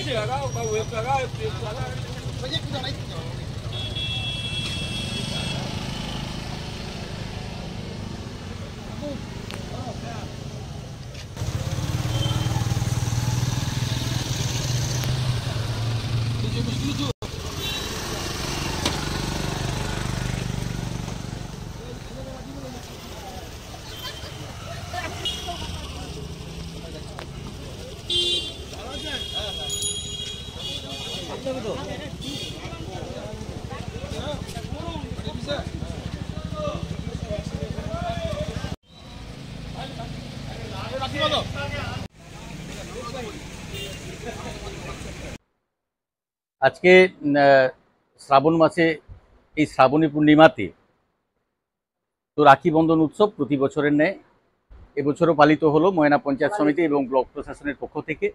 आज के श्रावण मासे श्रावणी पूर्णिमाते तो राखी बंधन उत्सव प्रति बछरेर न्याय এবছরও पालित हलो मयना पंचायत समिति एवं ब्लक प्रशासनेर पक्ष थेके।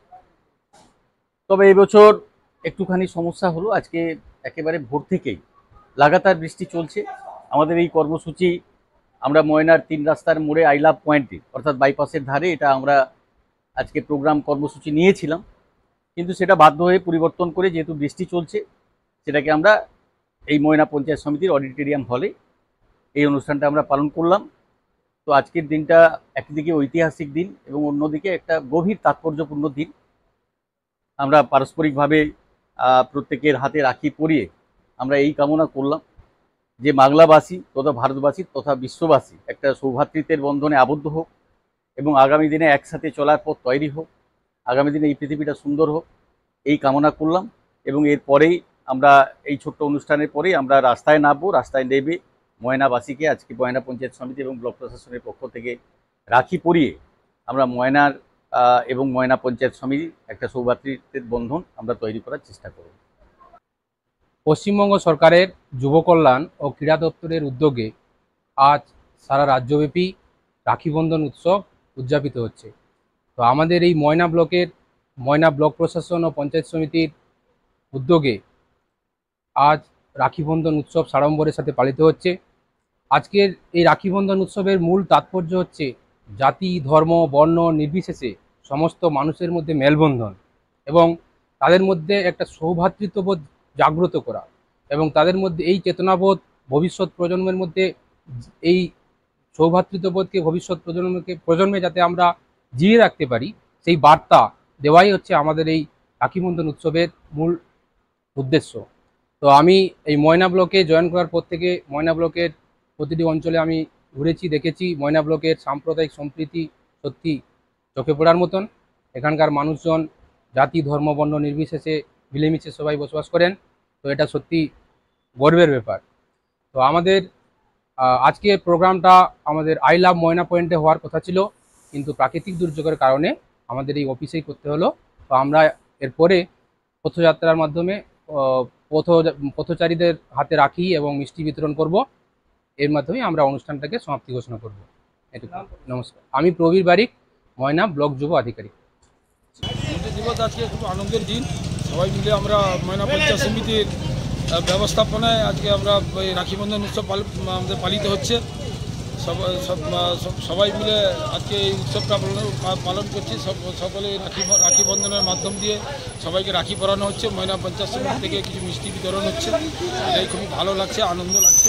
तबे এবছর एकटुखानी समस्या हलो आज के एकेबारे भोर थेकेई लागातार बृष्टि चलছে। आमादेर এই কর্মসূচি আমরা ময়নার 3 রাস্তার মোড়ে আই লাভ পয়েন্টে অর্থাৎ বাইপাসের ধারে এটা আমরা আজকে প্রোগ্রাম কর্মসূচি নিয়েছিলাম, কিন্তু সেটা বাধ্য হয়ে পরিবর্তন করে যেহেতু বৃষ্টি চলছে সেটাকে আমরা এই ময়না পঞ্চায়েত সমিতির অডিটোরিয়াম হলে এই অনুষ্ঠানটা আমরা পালন করলাম। তো আজকের দিনটা একদিকে ঐতিহাসিক দিন এবং অন্যদিকে একটা গভীর তাৎপর্যপূর্ণ দিন। আমরা পারস্পরিকভাবে প্রত্যেকের হাতে রাখি পরিয়ে আমরা এই কামনা করলাম যে বাংলাবাসী তথা ভারতবাসী তথা বিশ্ববাসী একটা সৌভ্রাতৃত্বের বন্ধনে আবদ্ধ হোক এবং আগামী দিনে একসাথে চলার পথ তৈরি হোক, আগামী দিনে এই পৃথিবীটা সুন্দর হোক এই কামনা করলাম। এবং এরপরেই আমরা এই ছোট্ট অনুষ্ঠানের পরেই আমরা রাস্তায় নামবো। রাস্তায় নেমে ময়নাবাসীকে আজকে ময়না পঞ্চায়েত সমিতি এবং ব্লক প্রশাসনের পক্ষ থেকে রাখি পরিয়ে আমরা ময়নার এবং ময়না পঞ্চায়েত সমিতির একটা সৌভ্রাতৃত্বের বন্ধন আমরা তৈরি করার চেষ্টা করব। পশ্চিমবঙ্গ সরকারের যুব কল্যাণ ও ক্রীড়া দপ্তরের উদ্যোগে আজ সারা রাজ্যব্যাপী রাখি বন্ধন উৎসব উদযাপিত হচ্ছে। তো আমাদের এই ময়না ব্লক প্রশাসন ও পঞ্চায়েত সমিতির উদ্যোগে আজ রাখি বন্ধন উৎসব সাড়ম্বরের সাথে পালিত হচ্ছে। আজকের এই রাখি বন্ধন উৎসবের মূল তাৎপর্য হচ্ছে জাতি ধর্ম বর্ণ নির্বিশেষে সমস্ত মানুষের মধ্যে মেলবন্ধন এবং তাদের মধ্যে একটা সৌভ্রাতৃত্ববোধ জাগ্রত করা এবং তাদের মধ্যে এই চেতনাবোধ ভবিষ্যৎ প্রজন্মের মধ্যে এই সৌভ্রাতৃত্ববোধকে ভবিষ্যৎ প্রজন্মে যাতে আমরা জিয়ে রাখতে পারি সেই বার্তা দেওয়াই হচ্ছে আমাদের এই রাখি বন্ধন উৎসবের মূল উদ্দেশ্য। তো আমি এই ময়না ব্লকে জয়েন করার পর থেকে ময়না ব্লকের প্রতিটি অঞ্চলে আমি ঘুরেছি, দেখেছি ময়না ব্লকের সাম্প্রদায়িক সম্প্রীতি সত্যি চোখে পড়ার মতন। এখানকার মানুষজন জাতি ধর্ম বর্ণ নির্বিশেষে মিলেমিশে সবাই বসবাস করেন। তো এটা সত্যি গর্বের ব্যাপার। তো আমাদের আজকে প্রোগ্রামটা আমাদের আই লাভ ময়না পয়েন্টে হওয়ার কথা ছিল, কিন্তু প্রাকৃতিক দুর্যোগের কারণে আমাদের এই অফিসেই করতে হলো। তো আমরা এরপরে পথযাত্রার মাধ্যমে পথচারীদের হাতে রাখি এবং মিষ্টি বিতরণ করব। এর মাধ্যমে আমরা অনুষ্ঠানটাকে সমাপ্তি ঘোষণা করব। এটুকু। নমস্কার, আমি প্রবীর বারিক, ময়না ব্লক যুব আধিকারিক। দিবস আজকে খুব আনন্দের দিন। সবাই মিলে আমরা ময়না পঞ্চায়েত সমিতির ব্যবস্থাপনায় আজকে আমরা রাখি বন্ধন উৎসব আমাদের পালিত হচ্ছে। সবাই মিলে আজকে এই উৎসবটা পালন করছি। সকলে রাখি বন্ধনের মাধ্যম দিয়ে সবাইকে রাখি পরানো হচ্ছে। ময়না পঞ্চায়েত সমিতি থেকে কিছু মিষ্টি বিতরণ হচ্ছে। এটাই খুবই ভালো লাগছে, আনন্দ লাগছে।